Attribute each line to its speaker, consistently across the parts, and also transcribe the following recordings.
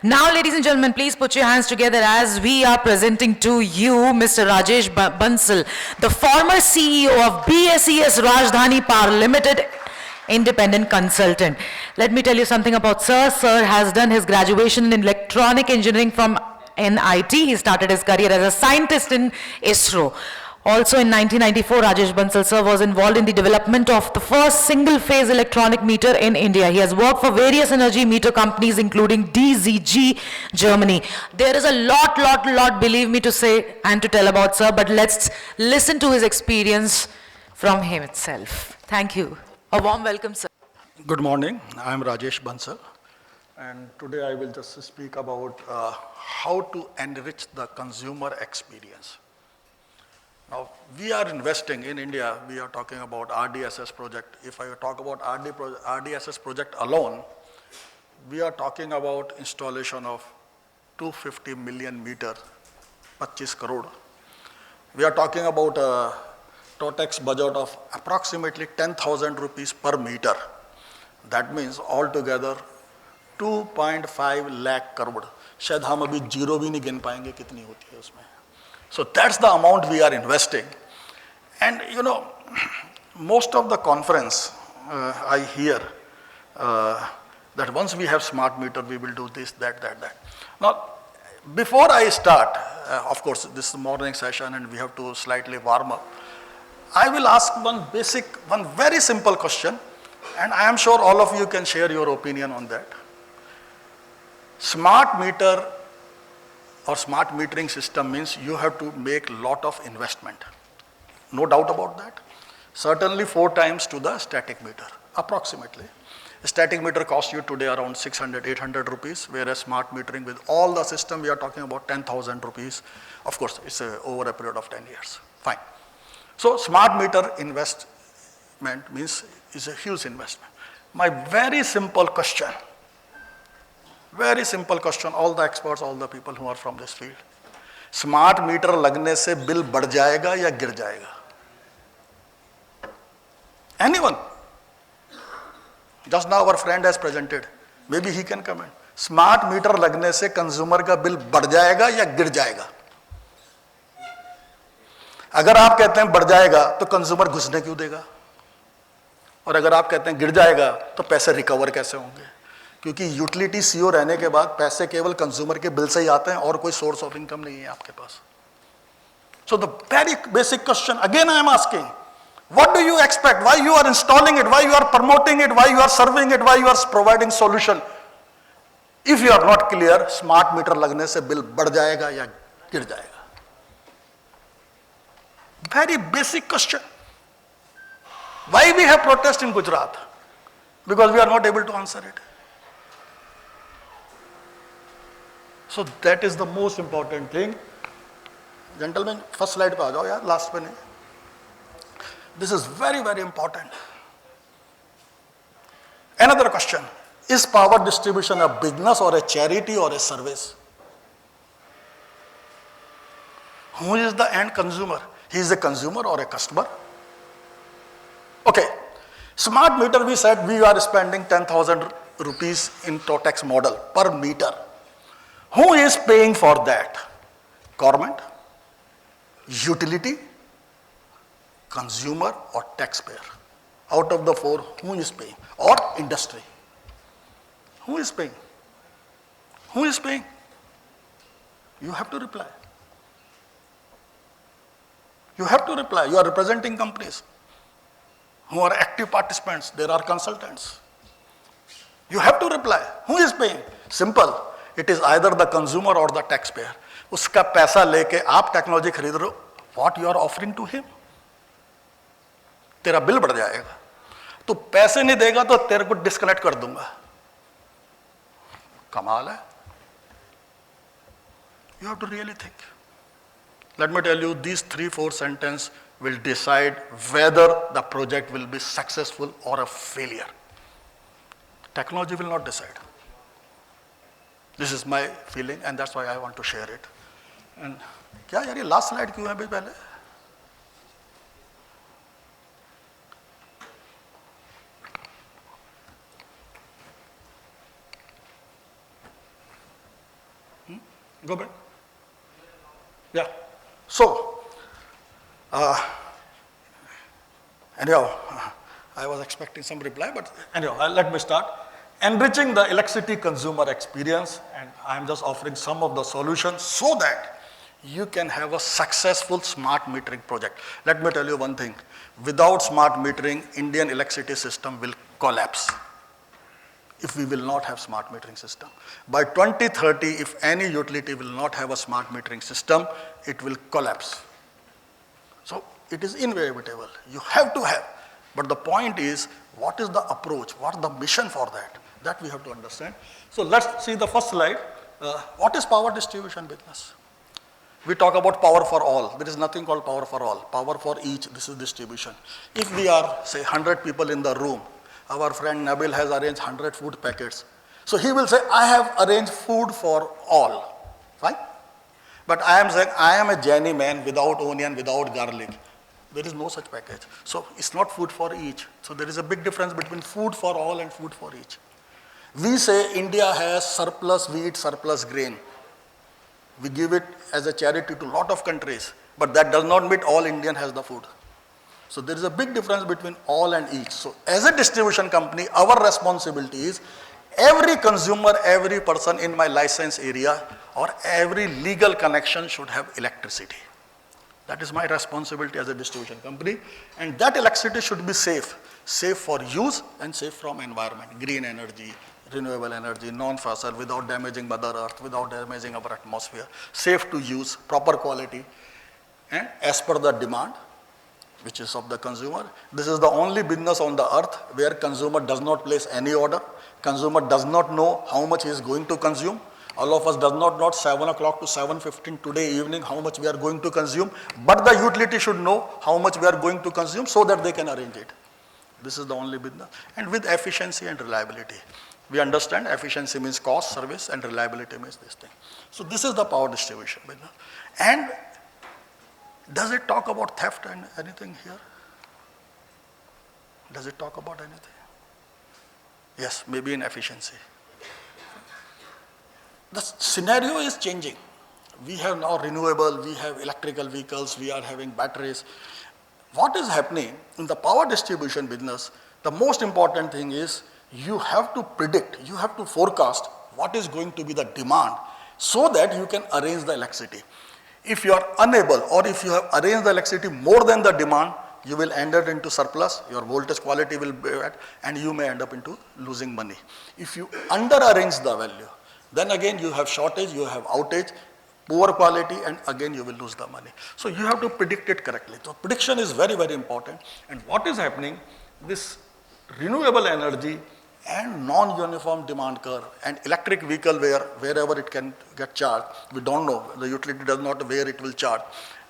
Speaker 1: Now, ladies and gentlemen, please put your hands together as we are presenting to you Mr. Rajesh Bansal, the former CEO of BSES Rajdhani Power Limited, independent consultant. Let me tell you something about Sir. Sir has done his graduation in electronic engineering from NIT. He started his career as a scientist in ISRO. Also in 1994, Rajesh Bansal sir was involved in the development of the first single-phase electronic meter in India. He has worked for various energy meter companies including DZG, Germany. There is a lot, believe me, to say and to tell about sir, but let's listen to his experience from him itself. Thank you. A warm welcome, sir.
Speaker 2: Good morning. I am Rajesh Bansal, and today I will just speak about how to enrich the consumer experience. Now, we are investing in India, we are talking about RDSS project. If I talk about RDSS project alone, we are talking about installation of 250 million meter, 25 crore. We are talking about a TOTEX budget of approximately 10,000 rupees per meter. That means altogether 2.5 lakh crore. शायद हम अभी zero भी नहीं गिन पाएंगे कितनी होती है उसमें. So that's the amount we are investing. And you know, most of the conference I hear that once we have smart meter, we will do this, that. Now, before I start, of course, this is morning session and we have to slightly warm up. I will ask one very simple question, and I am sure all of you can share your opinion on that. Smart meter or smart metering system means you have to make a lot of investment. No doubt about that. Certainly 4 times to the static meter, approximately. A static meter costs you today around 600, 800 rupees, whereas smart metering with all the system, we are talking about 10,000 rupees. Of course, it's over a period of 10 years. Fine. So smart meter investment means is a huge investment. My very simple question, all the experts, all the people who are from this field. Smart meter लगने से bill बढ़ जाएगा या गिर जाएगा? Anyone? Just now our friend has presented. Maybe he can comment. Smart meter लगने से consumer का बिल बढ़ जाएगा या गिर जाएगा? अगर आप कहते हैं बढ़ जाएगा तो कंज्यूमर घुसने क्यों देगा? और अगर आप कहते हैं गिर जाएगा तो पैसे रिकवर कैसे होंगे? क्योंकि यूटिलिटी सीओ रहने के बाद पैसे केवल कंज्यूमर के बिल से ही आते हैं और कोई सोर्स ऑफ इनकम नहीं है आपके पास. So the very basic question again I am asking, what do you expect? Why you are installing it? Why you are promoting it? Why you are serving it? Why you are providing solution? If you are not clear, smart meter लगने से bill बढ़ जाएगा या गिर जाएगा? Very basic question. Why we have protest in Gujarat? Because we are not able to answer it. So that is the most important thing. Gentlemen, first slide पे आ जाओ यार, last पे नहीं. This is very, very important. Another question, is power distribution a business or a charity or a service? Who is the end consumer? He is a consumer or a customer? Okay, smart meter, we said we are spending 10,000 rupees in TOTEX model per meter. Who is paying for that? Government, utility, consumer, or taxpayer? Out of the 4, who is paying? Or industry? Who is paying? Who is paying? You have to reply. You have to reply. You are representing companies who are active participants. There are consultants. You have to reply. Who is paying? Simple. It is either the consumer or the taxpayer. उसका पैसा लेके आप technology खरीद रहे हो, what you are offering to him? तेरा bill बढ़ जाएगा. तो पैसे नहीं देगा तो तेरे को डिस्कनेक्ट कर दूंगा. कमाल है. You have to really think. Let me tell you, these 3-4 sentences will decide whether the project will be successful or a failure. Technology will not decide. This is my feeling, and that's why I want to share it. And क्या यार ये last slide क्यों है अभी पहले? Go back. Yeah. So, anyhow, I was expecting some reply, but anyhow, let me start. Enriching the electricity consumer experience, and I'm just offering some of the solutions so that you can have a successful smart metering project. Let me tell you one thing. Without smart metering, Indian electricity system will collapse if we will not have smart metering system. By 2030, if any utility will not have a smart metering system, it will collapse. So it is inevitable. You have to have. But the point is, what is the approach? What is the mission for that? That we have to understand. So let's see the first slide. What is power distribution business? We talk about power for all. There is nothing called power for all. Power for each, this is distribution. If we are, say, 100 people in the room, our friend Nabil has arranged 100 food packets. So he will say, I have arranged food for all. Fine? But I am saying, I am a Jaini man without onion, without garlic. There is no such package. So it's not food for each. So there is a big difference between food for all and food for each. We say India has surplus wheat, surplus grain. We give it as a charity to a lot of countries, but that does not mean all Indian has the food. So there is a big difference between all and each. So as a distribution company, our responsibility is every consumer, every person in my license area or every legal connection should have electricity. That is my responsibility as a distribution company. And that electricity should be safe. Safe for use and safe from environment. Green energy, renewable energy, non-fossil, without damaging Mother Earth, without damaging our atmosphere. Safe to use, proper quality, and as per the demand, which is of the consumer. This is the only business on the earth where consumer does not place any order. Consumer does not know how much he is going to consume. All of us does not know 7 o'clock to 7:15 today evening how much we are going to consume, but the utility should know how much we are going to consume so that they can arrange it. This is the only business. And with efficiency and reliability. We understand efficiency means cost, service, and reliability means this thing. So this is the power distribution business. And does it talk about theft and anything here? Does it talk about anything? Yes, maybe in efficiency. The scenario is changing. We have now renewable, we have electrical vehicles, we are having batteries. What is happening in the power distribution business, the most important thing is you have to predict, you have to forecast what is going to be the demand so that you can arrange the electricity. If you are unable or if you have arranged the electricity more than the demand, you will end up into surplus, your voltage quality will be bad, and you may end up into losing money. If you under arrange the value, then again you have shortage, you have outage, poor quality, and again you will lose the money. So you have to predict it correctly. So prediction is very, very important. And what is happening, this renewable energy and non-uniform demand curve and electric vehicle wherever it can get charged, we don't know, the utility does not know where it will charge,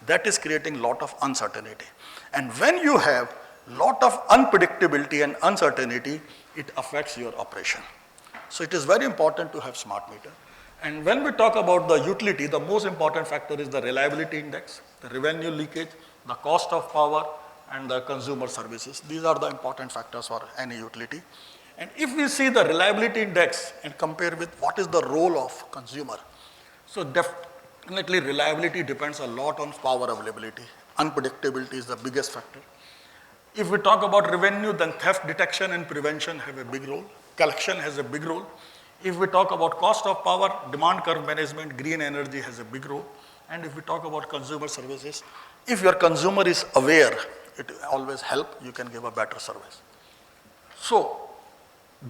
Speaker 2: that is creating lot of uncertainty. And when you have lot of unpredictability and uncertainty, it affects your operation. So it is very important to have smart meter. And when we talk about the utility, the most important factor is the reliability index, the revenue leakage, the cost of power, and the consumer services. These are the important factors for any utility. And if we see the reliability index and compare with what is the role of consumer, so definitely reliability depends a lot on power availability. Unpredictability is the biggest factor. If we talk about revenue, then theft detection and prevention have a big role. Collection has a big role. If we talk about cost of power, demand curve management, green energy has a big role. And if we talk about consumer services, if your consumer is aware, it always helps, you can give a better service. So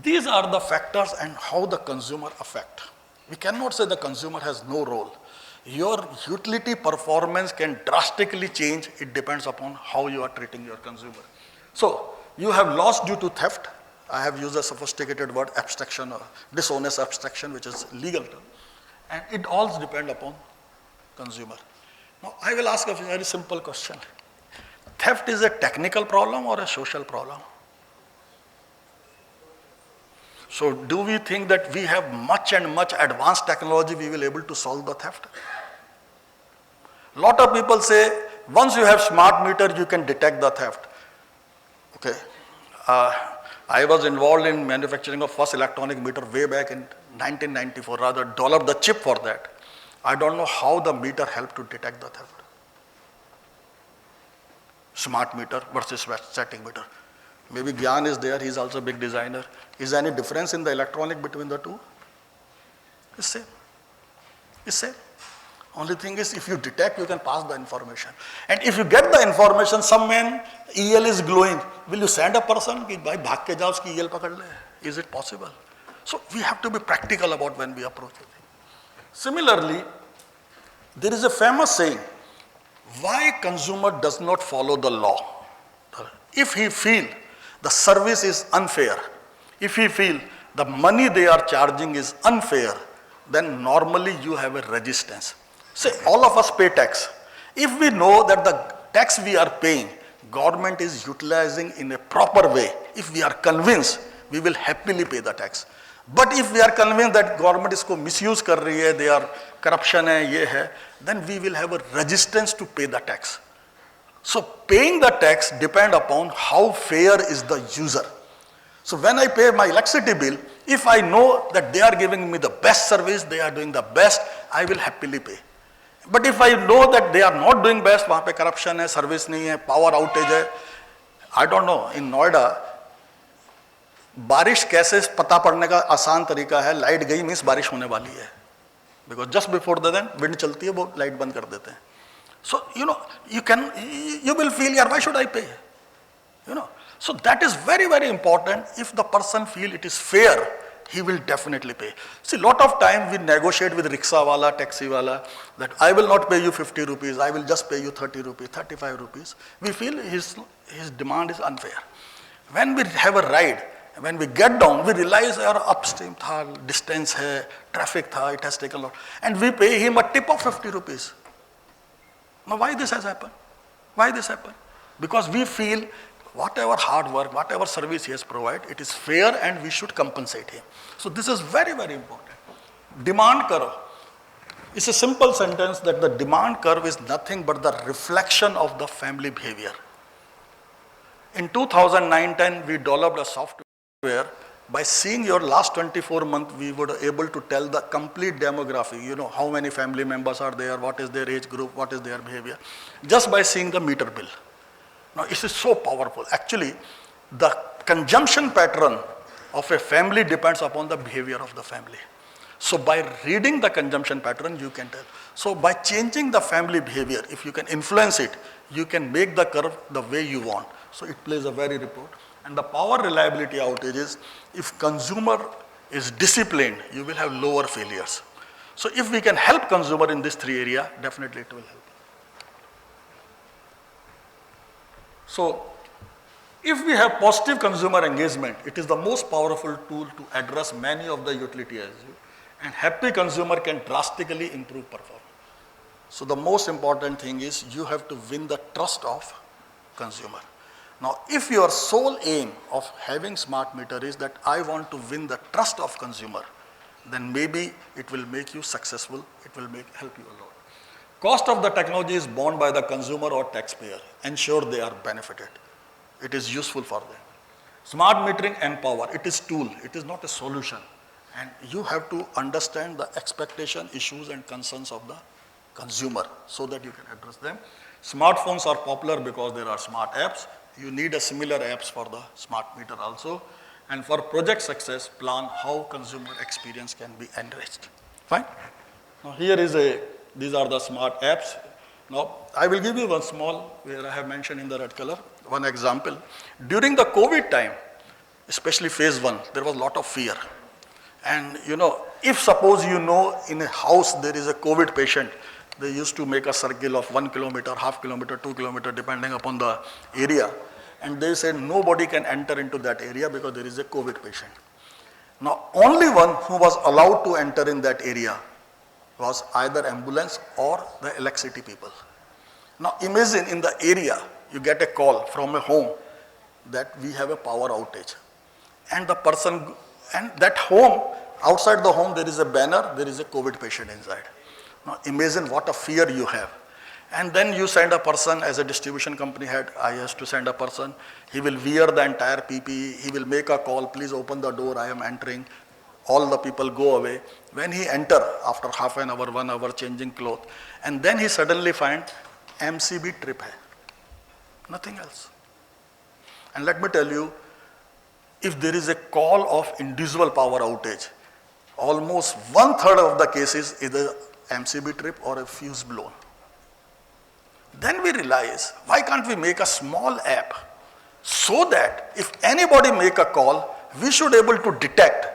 Speaker 2: these are the factors and how the consumer affect. We cannot say the consumer has no role. Your utility performance can drastically change. It depends upon how you are treating your consumer. So you have loss due to theft. I have used a sophisticated word, abstraction, or dishonest abstraction, which is legal term. And it all depends upon consumer. Now I will ask a very simple question. Theft is a technical problem or a social problem? So do we think that we have much and much advanced technology, we will be able to solve the theft? Lot of people say, once you have smart meter, you can detect the theft. Okay. I was involved in manufacturing of first electronic meter way back in 1994, rather developed the chip for that. I don't know how the meter helped to detect the theft. Smart meter versus static meter. Maybe Gyan is there, he's also a big designer. Is there any difference in the electronic between the two? It's same. It's same. Only thing is, if you detect, you can pass the information. And if you get the information, some man EL is glowing, will you send a person कि भाई भाग के जाओ उसकी EL पकड़ ले? Is it possible? So we have to be practical about when we approach it. Similarly, there is a famous saying, why consumer does not follow the law? If he feel the service is unfair, if he feel the money they are charging is unfair, then normally you have a resistance. Say all of us pay tax. If we know that the tax we are paying, government is utilizing in a proper way, if we are convinced, we will happily pay the tax. But if we are convinced that government isko misuse kar rahi hai, they are corruption hai, ye hai, then we will have a resistance to pay the tax. So paying the tax depend upon how fair is the user. So when I pay my electricity bill, if I know that they are giving me the best service, they are doing the best, I will happily pay. But if I know that they are not doing best, वहाँ पे corruption है, service नहीं है, power outage है, I don't know, in Noida, बारिश कैसे पता पड़ने का आसान तरीका है, लाइट गई मीन्स बारिश होने वाली है, because just before then wind चलती है, वो लाइट बंद कर देते हैं. So you know, you will feel, यार, why should I pay? You know, so that is very, very important. If the person feel it is fair, he will definitely pay. See, lot of time we negotiate with rickshaw wala, taxi wala, that I will not pay you 50 rupees, I will just pay you 30 rupees, 35 rupees. We feel his demand is unfair. When we have a ride, when we get down, we realize our upstream tha, distance hai, traffic tha, it has taken a lot. And we pay him a tip of 50 rupees. Now why this has happened? Why this happened? Because we feel whatever hard work, whatever service he has provided, it is fair and we should compensate him. So this is very, very important. Demand curve. It's a simple sentence that the demand curve is nothing but the reflection of the family behavior. In 2009-10, we developed a software. By seeing your last 24 months, we were able to tell the complete demography, you know, how many family members are there, what is their age group, what is their behavior, just by seeing the meter bill. Now, this is so powerful. Actually, the consumption pattern of a family depends upon the behavior of the family. So, by reading the consumption pattern, you can tell. So, by changing the family behavior, if you can influence it, you can make the curve the way you want. So, it plays a very report. And the power reliability outages, if consumer is disciplined, you will have lower failures. So, if we can help consumer in these three areas, definitely it will help. So, if we have positive consumer engagement, it is the most powerful tool to address many of the utility issues, and happy consumer can drastically improve performance. So, the most important thing is you have to win the trust of consumer. Now, if your sole aim of having smart meter is that I want to win the trust of consumer, then maybe it will make you successful, it will help you a lot. Cost of the technology is borne by the consumer or taxpayer. Ensure they are benefited. It is useful for them. Smart metering empower. It is tool. It is not a solution. And you have to understand the expectation, issues and concerns of the consumer so that you can address them. Smartphones are popular because there are smart apps. You need a similar apps for the smart meter also. And for project success, plan how consumer experience can be enriched. Fine? Now here is these are the smart apps. Now I will give you one small, where I have mentioned in the red color, one example. During the COVID time, especially phase 1, there was a lot of fear. And you know, if suppose you know in a house there is a COVID patient, they used to make a circle of 1 kilometer, half kilometer, 2 kilometer, depending upon the area. And they said nobody can enter into that area because there is a COVID patient. Now, only one who was allowed to enter in that area was either ambulance or the electricity people. Now, imagine in the area, you get a call from a home that we have a power outage. And the person, and that home, outside the home, there is a banner, there is a COVID patient inside. Now, imagine what a fear you have. And then you send a person, as a distribution company head, I has to send a person. He will wear the entire PPE. He will make a call, please open the door, I am entering. all the people go away. When he enter after half an hour, 1 hour changing clothes, and then he suddenly find MCB trip hai. Nothing else. And let me tell you, if there is a call of individual power outage, almost 1/3 of the cases is a MCB trip or a fuse blown. Then we realize, why can't we make a small app so that if anybody make a call, we should able to detect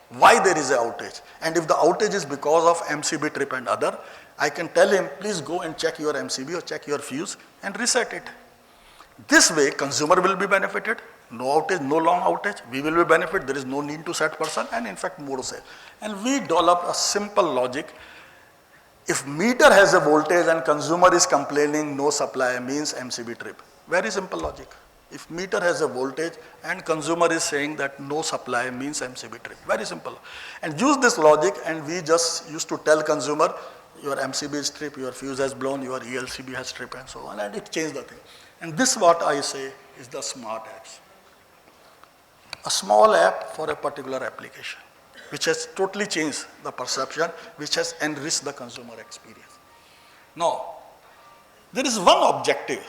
Speaker 2: why there is an outage. And if the outage is because of MCB trip and other, I can tell him, please go and check your MCB or check your fuse and reset it. This way, consumer will be benefited. No outage, no long outage. We will be benefited. There is no need to set person, and in fact, more say. And we develop a simple logic. If meter has a voltage and consumer is complaining no supply means MCB trip. Very simple logic. If meter has a voltage and consumer is saying that no supply means MCB trip. Very simple. And use this logic, and we just used to tell consumer, your MCB is trip, your fuse has blown, your ELCB has trip, and so on, and it changed the thing. And this what I say is the smart apps. A small app for a particular application, which has totally changed the perception, which has enriched the consumer experience. Now, there is one objective.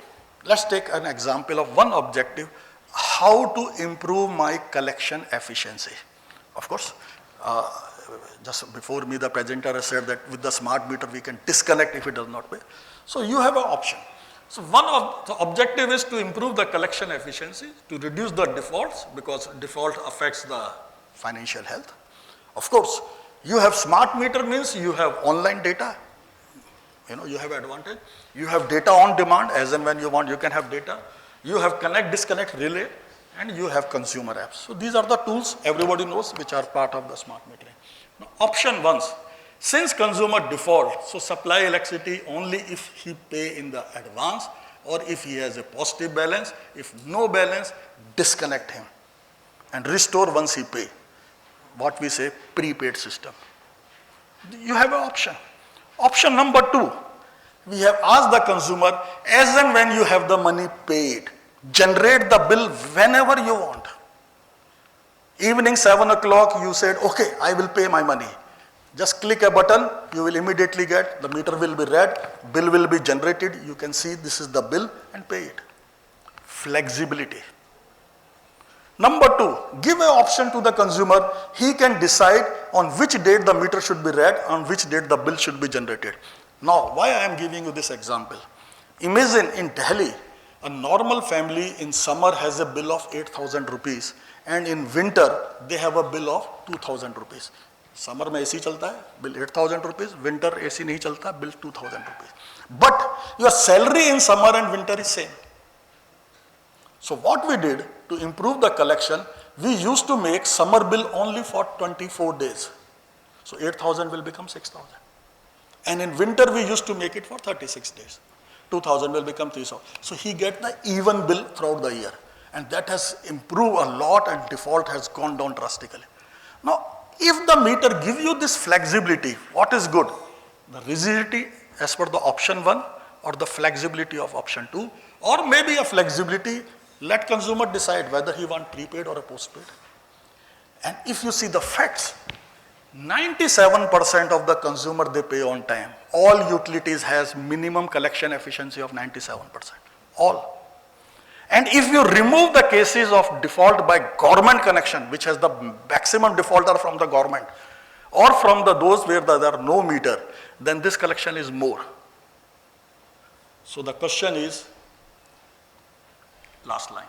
Speaker 2: Let's take an example of one objective, how to improve my collection efficiency. Of course, just before me, the presenter has said that with the smart meter, we can disconnect if it does not pay. So you have an option. So one of the objective is to improve the collection efficiency, to reduce the defaults, because default affects the financial health. Of course, you have smart meter means you have online data. You have advantage. You have data on demand, as and when you want, you can have data. You have connect, disconnect, relay, and you have consumer apps. So these are the tools everybody knows which are part of the smart metering. Now, option ones, since consumer default, so supply electricity only if he pay in the advance or if he has a positive balance. If no balance, disconnect him and restore once he pay. What we say, prepaid system. You have an option. Option number 2, we have asked the consumer, as and when you have the money paid, generate the bill whenever you want. Evening 7 o'clock, you said, okay, I will pay my money. Just click a button, you will immediately get, the meter will be read, bill will be generated, you can see this is the bill and pay it. Flexibility. Number 2, give an option to the consumer, he can decide on which date the meter should be read, on which date the bill should be generated. Now, why I am giving you this example? Imagine in Delhi, a normal family in summer has a bill of 8,000 rupees and in winter they have a bill of 2,000 rupees. Summer में AC चलता है, bill 8,000 rupees, winter AC नहीं चलता, bill 2,000 rupees. But your salary in summer and winter is same. So what we did to improve the collection, we used to make summer bill only for 24 days. So 8,000 will become 6,000. And in winter we used to make it for 36 days. 2,000 will become 3,000. So he get the even bill throughout the year. And that has improved a lot and default has gone down drastically. Now, if the meter give you this flexibility, what is good? The rigidity as per the option 1 or the flexibility of option 2, or maybe a flexibility, let consumer decide whether he want prepaid or a postpaid. And if you see the facts, 97% of the consumer they pay on time. All utilities has minimum collection efficiency of 97%. All. And if you remove the cases of default by government connection, which has the maximum defaulter from the government, or from those where there are no meter, then this collection is more. So the question is, last line.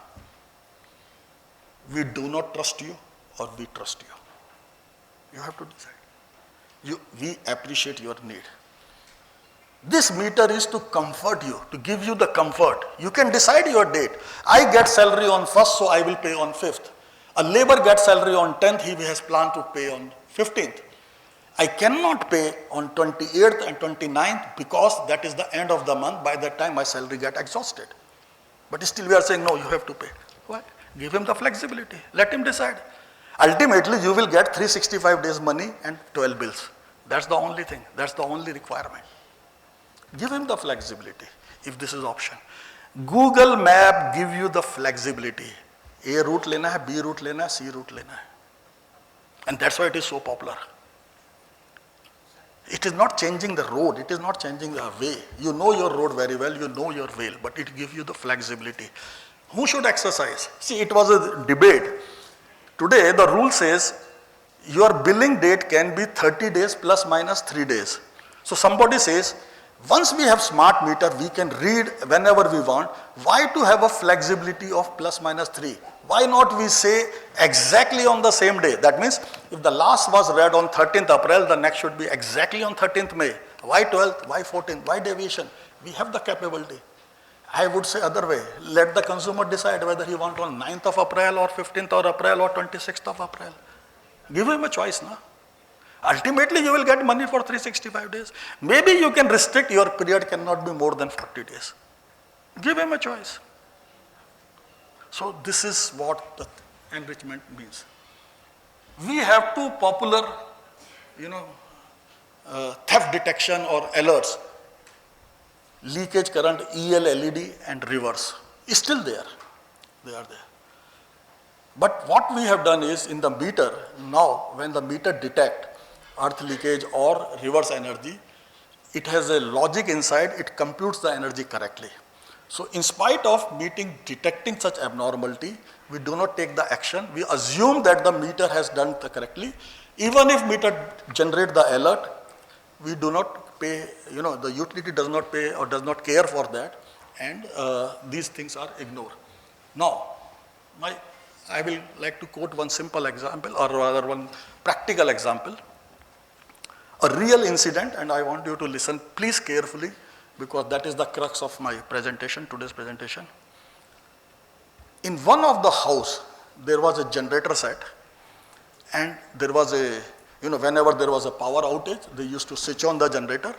Speaker 2: We do not trust you or we trust you. You have to decide. We appreciate your need. This meter is to comfort you, to give you the comfort. You can decide your date. I get salary on 1st, so I will pay on 5th. A labor gets salary on 10th, he has planned to pay on 15th. I cannot pay on 28th and 29th because that is the end of the month. By that time, my salary gets exhausted. But still we are saying, no, you have to pay. Why? Give him the flexibility. Let him decide. Ultimately, you will get 365 days money and 12 bills. That's the only thing. That's the only requirement. Give him the flexibility if this is option. Google Map give you the flexibility. A route लेना है, B route लेना है, C route लेना है. And that's why it is so popular. It is not changing the road, it is not changing the way. You know your road very well, you know your way, but it gives you the flexibility. Who should exercise? See, it was a debate. Today, the rule says your billing date can be 30 days plus minus 3 days. So somebody says, once we have smart meter, we can read whenever we want. Why to have a flexibility of plus minus 3? Why not we say exactly on the same day? That means if the last was read on 13th April, the next should be exactly on 13th May. Why 12th? Why 14th? Why deviation? We have the capability. I would say other way. Let the consumer decide whether he want on 9th of April or 15th of April or 26th of April. Give him a choice, na? Ultimately, you will get money for 365 days. Maybe you can restrict your period cannot be more than 40 days. Give him a choice. So this is what the enrichment means. We have two popular, theft detection or alerts. Leakage current, EL, LED and reverse is still there. They are there. But what we have done is in the meter, now when the meter detect earth leakage or reverse energy, it has a logic inside, it computes the energy correctly. So in spite of detecting such abnormality, we do not take the action. We assume that the meter has done it correctly. Even if meter generate the alert, we do not pay, the utility does not pay or does not care for that, and these things are ignored. Now, I will like to quote one simple example, or rather one practical example. A real incident, and I want you to listen please carefully, because that is the crux of my presentation, today's presentation. In one of the house, there was a generator set, and there was a, whenever there was a power outage, they used to switch on the generator,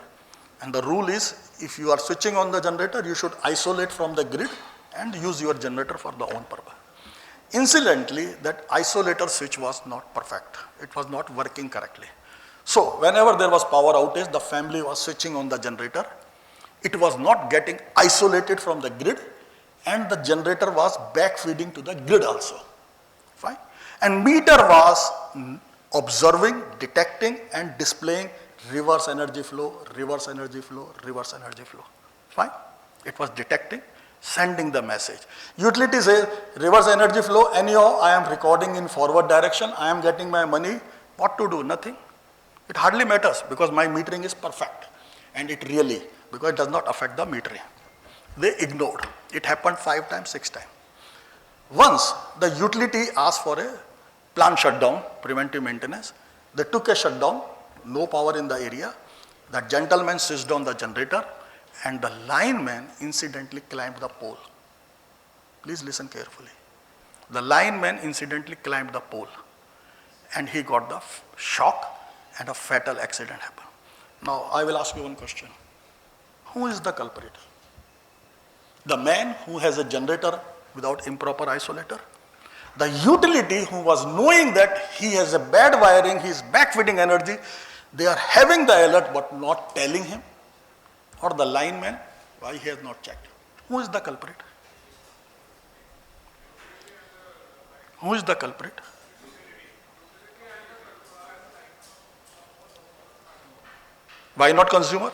Speaker 2: and the rule is, if you are switching on the generator, you should isolate from the grid and use your generator for the own purpose. Incidentally, that isolator switch was not perfect. It was not working correctly. So whenever there was power outage, the family was switching on the generator. It was not getting isolated from the grid, and the generator was backfeeding to the grid also. Fine. And meter was observing, detecting and displaying reverse energy flow, reverse energy flow, reverse energy flow. Fine. It was detecting, sending the message. Utility says reverse energy flow, anyhow I am recording in forward direction, I am getting my money. What to do? Nothing. It hardly matters because my metering is perfect, and it really, because it does not affect the metering. They ignored. It happened 5 times, 6 times. Once the utility asked for a plant shutdown, preventive maintenance, they took a shutdown, no power in the area. The gentleman switched on the generator, and the lineman incidentally climbed the pole. Please listen carefully. The lineman incidentally climbed the pole, and he got the shock, and a fatal accident happened. Now, I will ask you one question. Who is the culprit? The man who has a generator without improper isolator? The utility who was knowing that he has a bad wiring, he is backfeeding energy, they are having the alert but not telling him? Or the lineman, why he has not checked? Who is the culprit? Who is the culprit? Why not consumer?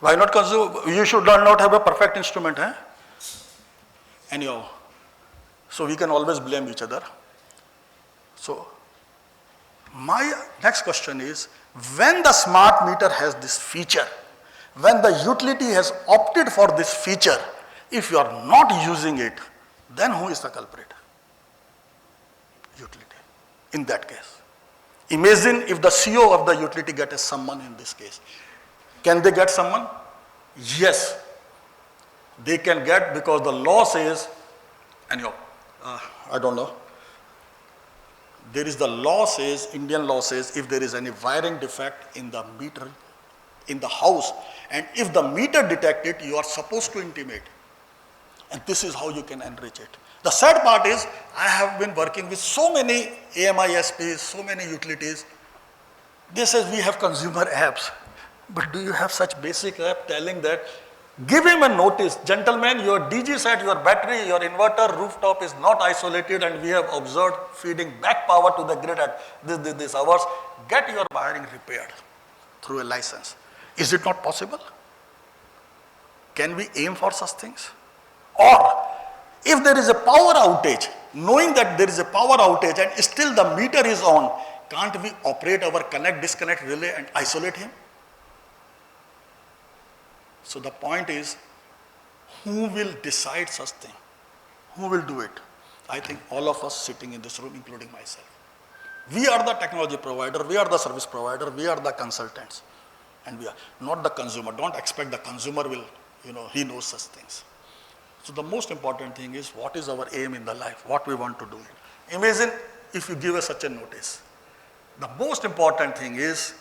Speaker 2: Why not consumer? You should not have a perfect instrument, eh? Anyhow, so we can always blame each other. So, my next question is, when the smart meter has this feature, when the utility has opted for this feature, if you are not using it, then who is the culprit? Utility, in that case. Imagine if the CEO of the utility get a summon in this case. Can they get summon? Yes, they can get, because the law says, anyhow, I don't know. There is the law says, Indian law says, if there is any wiring defect in the meter, in the house, and if the meter detect it, you are supposed to intimate. And this is how you can enrich it. The sad part is, I have been working with so many AMISPs, so many utilities. They say we have consumer apps, but do you have such basic app telling that Give him a notice, gentlemen, your DG set, your battery, your inverter rooftop is not isolated and we have observed feeding back power to the grid at this hours. Get your wiring repaired through a license. Is it not possible? Can we aim for such things? Or if there is a power outage, knowing that there is a power outage and still the meter is on, can't we operate our connect-disconnect relay and isolate him? So the point is, who will decide such thing? Who will do it? I think all of us sitting in this room, including myself. We are the technology provider, we are the service provider, we are the consultants, and we are not the consumer. Don't expect the consumer will, he knows such things. So the most important thing is, what is our aim in the life, what we want to do. Imagine if you give us such a notice. The most important thing is,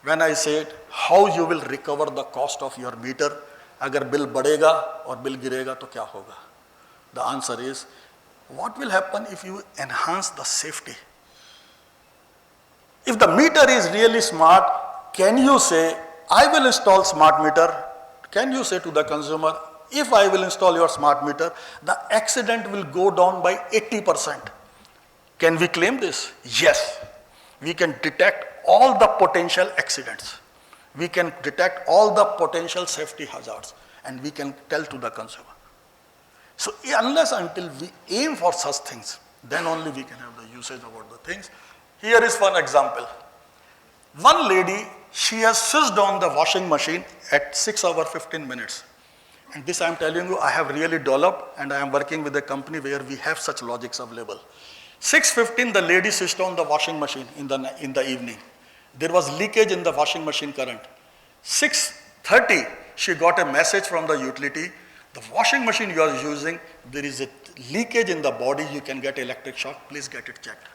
Speaker 2: when I said how you will recover the cost of your meter, agar bill badega or bill girega to kya hoga? The answer is, what will happen if you enhance the safety? If the meter is really smart, can you say, I will install smart meter? Can you say to the consumer, if I will install your smart meter, the accident will go down by 80%. Can we claim this? Yes. We can detect all the potential accidents. We can detect all the potential safety hazards, and we can tell to the consumer. So unless until we aim for such things, then only we can have the usage about the things. Here is one example. One lady, she has switched on the washing machine at 6 hours 15 minutes. And this I am telling you, I have really developed, and I am working with a company where we have such logics available. 6:15, the lady switched on the washing machine in the evening. There was leakage in the washing machine current. 6:30, she got a message from the utility. The washing machine you are using, there is a leakage in the body, you can get electric shock, please get it checked.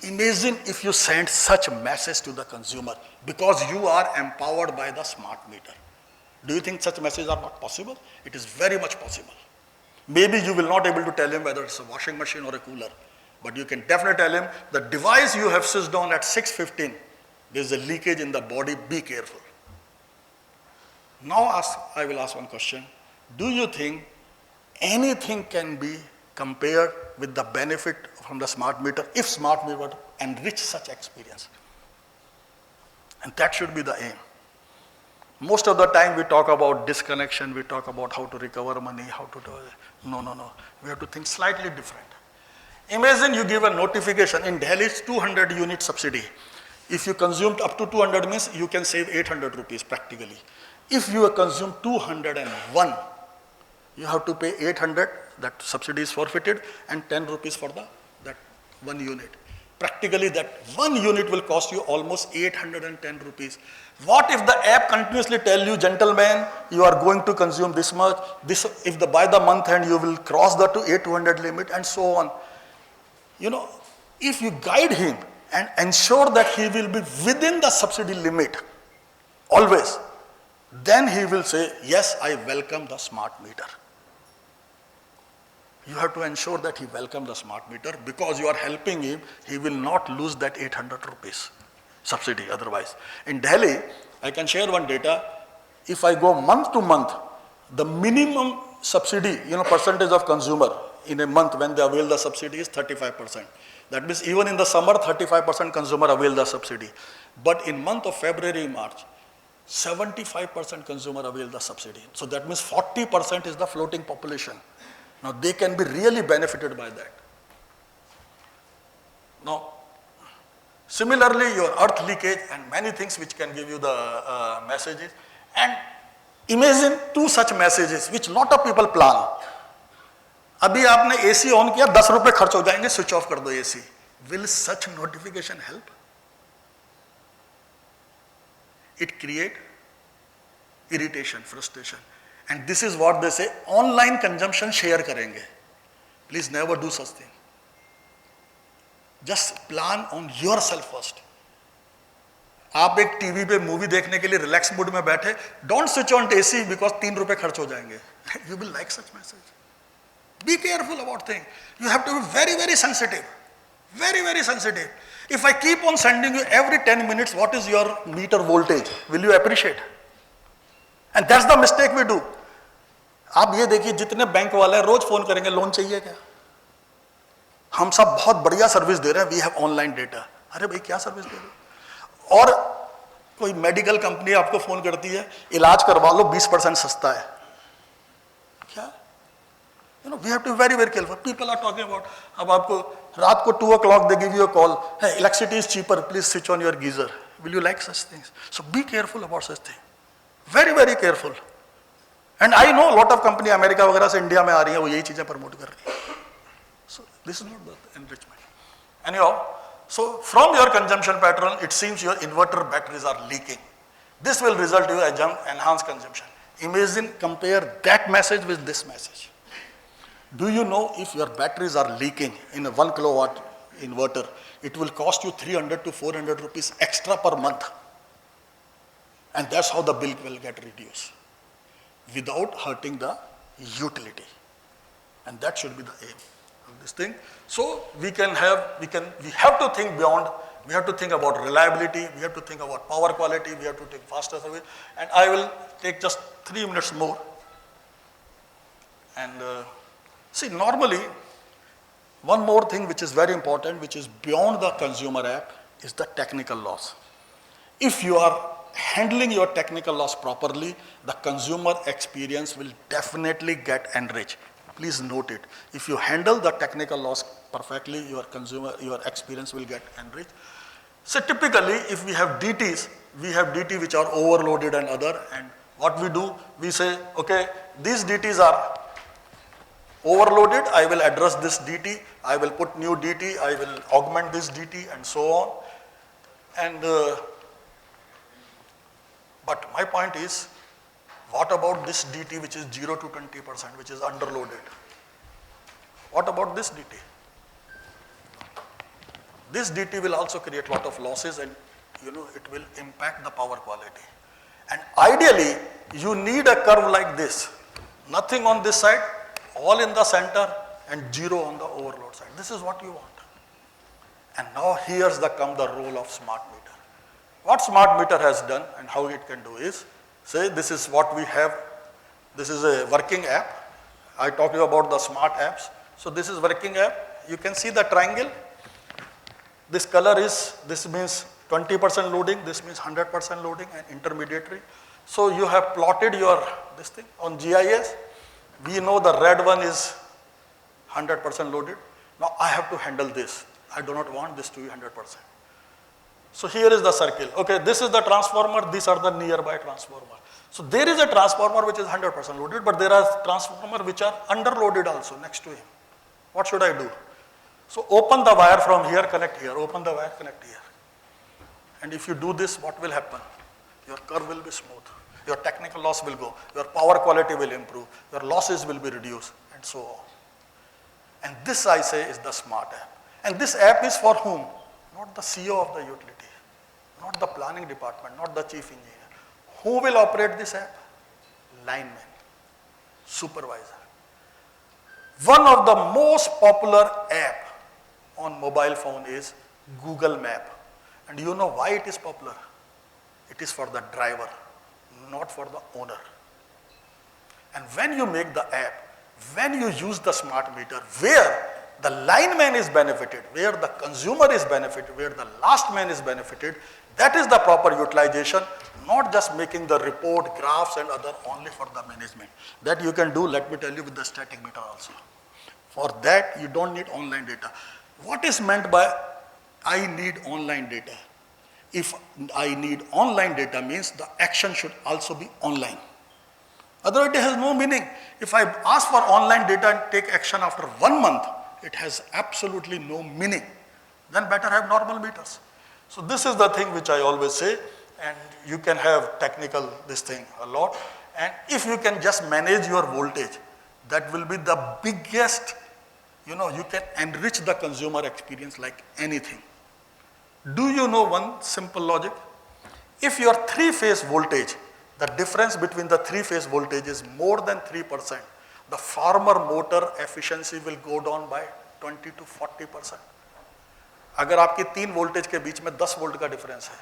Speaker 2: Imagine if you send such a message to the consumer, because you are empowered by the smart meter. Do you think such messages are not possible? It is very much possible. Maybe you will not able to tell him whether it's a washing machine or a cooler, but you can definitely tell him the device you have switched on at 6:15, there's a leakage in the body, be careful. Now I will ask one question. Do you think anything can be compared with the benefit from the smart meter if smart meter enrich such experience? And that should be the aim. Most of the time we talk about disconnection, we talk about how to recover money, how to do it. No. We have to think slightly different. Imagine you give a notification, in Delhi it's 200 unit subsidy. If you consumed up to 200 means you can save 800 rupees practically. If you consume 201, you have to pay 800, that subsidy is forfeited, and 10 rupees for that 1 unit. Practically that 1 unit will cost you almost 810 rupees. What if the app continuously tell you, gentlemen, you are going to consume this much, if by the month end you will cross the 800 limit and so on. If you guide him and ensure that he will be within the subsidy limit, always, then he will say, yes, I welcome the smart meter. You have to ensure that he welcomes the smart meter, because you are helping him, he will not lose that 800 rupees subsidy otherwise. In Delhi, I can share one data, if I go month to month, the minimum subsidy, percentage of consumer in a month when they avail the subsidy is 35%. That means even in the summer, 35% consumer avail the subsidy. But in month of February, March, 75% consumer avail the subsidy. So that means 40% is the floating population. Now they can be really benefited by that. Now, similarly, your earth leakage and many things which can give you the messages. And imagine 2 such messages which lot of people plan. अभी आपने AC on किया, 10 रुपए खर्च हो जाएंगे, switch off कर दो AC. Will such notification help? It create irritation, frustration. And this is what they say, online consumption share करेंगे. Please never do such thing. Just plan on yourself first. आप एक टीवी पे movie देखने के लिए relax mood में बैठे, don't switch on AC because 3 रुपए खर्च हो जाएंगे. You will like such message. Be careful about things. You have to be very, very sensitive. Very, very sensitive. If I keep on sending you every 10 minutes, what is your meter voltage? Will you appreciate? And that's the mistake we do. आप ये देखिए जितने bank वाले रोज phone करेंगे loan चाहिए क्या, हम सब बहुत बढ़िया सर्विस दे रहे हैं, वी हैव ऑनलाइन डेटा। अरे भाई क्या सर्विस दे रहे हो? और कोई मेडिकल कंपनी आपको फोन करती है इलाज करवा लो 20% सस्ता है, क्या? You know we have to very very careful. People are talking about, अब आपको रात को 2 o'clock they give you a call, है electricity is cheaper, please switch on your geyser, will you like such things? So be careful about such thing, very very careful. And I know lot of company America वगैरह से India में आ रही है, वो यही चीजें promote कर रही है। So this is not the enrichment. Anyhow, so from your consumption pattern, it seems your inverter batteries are leaking. This will result in enhanced consumption. Imagine, compare that message with this message. Do you know if your batteries are leaking in a 1 kilowatt inverter, it will cost you 300 to 400 rupees extra per month. And that's how the bill will get reduced without hurting the utility. And that should be the aim of this thing. So we have to think beyond, we have to think about reliability, we have to think about power quality, we have to take faster service. And I will take just 3 minutes more. And see, normally, one more thing which is very important, which is beyond the consumer app, is the technical loss. If you are handling your technical loss properly, the consumer experience will definitely get enriched. Please note it. If you handle the technical loss perfectly, your experience will get enriched. So typically, if we have DTs, we have DT which are overloaded and other, and what we do, we say, okay, these DTs are overloaded, I will address this DT, I will put new DT, I will augment this DT, and so on. And but my point is, what about this DT which is 0 to 20%, which is underloaded? What about this DT? This DT will also create lot of losses, and it will impact the power quality. And ideally, you need a curve like this. Nothing on this side, all in the center, and 0 on the overload side. This is what you want. And now here's the role of smart meter. What smart meter has done and how it can do is, say this is what we have, this is a working app. I talked about the smart apps. So this is working app. You can see the triangle. This color is, this means 20% loading, this means 100% loading, and intermediary. So you have plotted your, this thing on GIS. We know the red one is 100% loaded. Now I have to handle this. I do not want this to be 100%. So here is the circle. Okay, this is the transformer, these are the nearby transformer. So there is a transformer which is 100% loaded, but there are transformers which are underloaded also next to him. What should I do? So open the wire from here, connect here, open the wire, connect here. And if you do this, what will happen? Your curve will be smooth, your technical loss will go, your power quality will improve, your losses will be reduced, and so on. And this, I say, is the smart app. And this app is for whom? Not the CEO of the utility, not the planning department, not the chief engineer. Who will operate this app? Lineman, supervisor. One of the most popular app on mobile phone is Google Map. And you know why it is popular? It is for the driver, not for the owner. And when you make the app, when you use the smart meter, where the lineman is benefited, where the consumer is benefited, where the last man is benefited, that is the proper utilization, not just making the report, graphs and other only for the management. That you can do, let me tell you, with the static meter also. For that, you don't need online data. What is meant by I need online data? If I need online data means the action should also be online. Otherwise, it has no meaning. If I ask for online data and take action after 1 month, it has absolutely no meaning. Then better have normal meters. So this is the thing which I always say, and you can have technical this thing a lot. And if you can just manage your voltage, that will be the biggest, you can enrich the consumer experience like anything. Do you know one simple logic? If your 3-phase voltage, the difference between the 3-phase voltage is more than 3%, the farmer motor efficiency will go down by 20 to 40%. अगर आपके 3 voltage के बीच में 10 volt का difference है,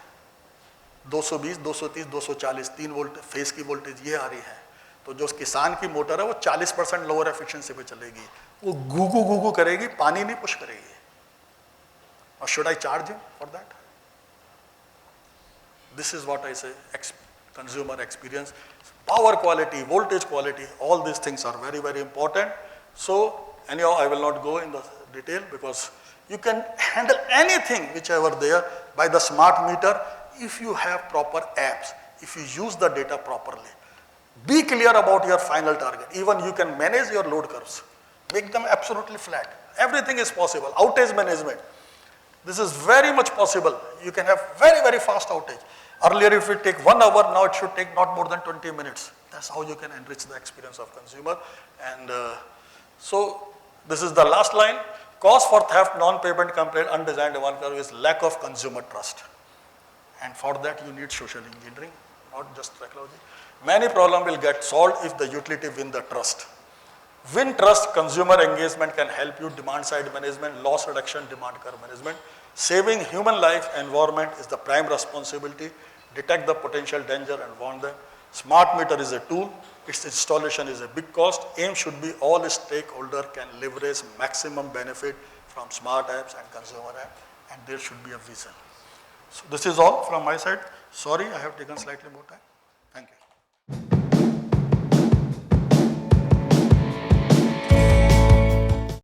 Speaker 2: 220, 230, 240, 3 volt face की voltage ये आ रही है, तो जो किसान की मोटर है वो 40% लोअर एफिशिएंसी पे चलेगी, वो गूगू गूगू करेगी, पानी नहीं पुश करेगी. और should I charge him for that? This is what I say, consumer experience. Power quality, voltage quality, all these things are very, very important. So, anyhow, I will not go in the detail because you can handle anything whichever there by the smart meter if you have proper apps, if you use the data properly. Be clear about your final target. Even you can manage your load curves. Make them absolutely flat. Everything is possible. Outage management. This is very much possible. You can have very, very fast outage. Earlier, if it take 1 hour, now it should take not more than 20 minutes. That's how you can enrich the experience of consumer. And so, this is the last line. Cause for theft, non-payment complaint, undesigned demand curve is lack of consumer trust. And for that, you need social engineering, not just technology. Many problems will get solved if the utility win the trust. Win trust, consumer engagement can help you demand side management, loss reduction, demand curve management. Saving human life, environment is the prime responsibility. Detect the potential danger and warn them. Smart meter is a tool. Its installation is a big cost. Aim should be all stakeholders can leverage maximum benefit from smart apps and consumer app, and there should be a vision. So this is all from my side. Sorry, I have taken slightly more time. Thank you.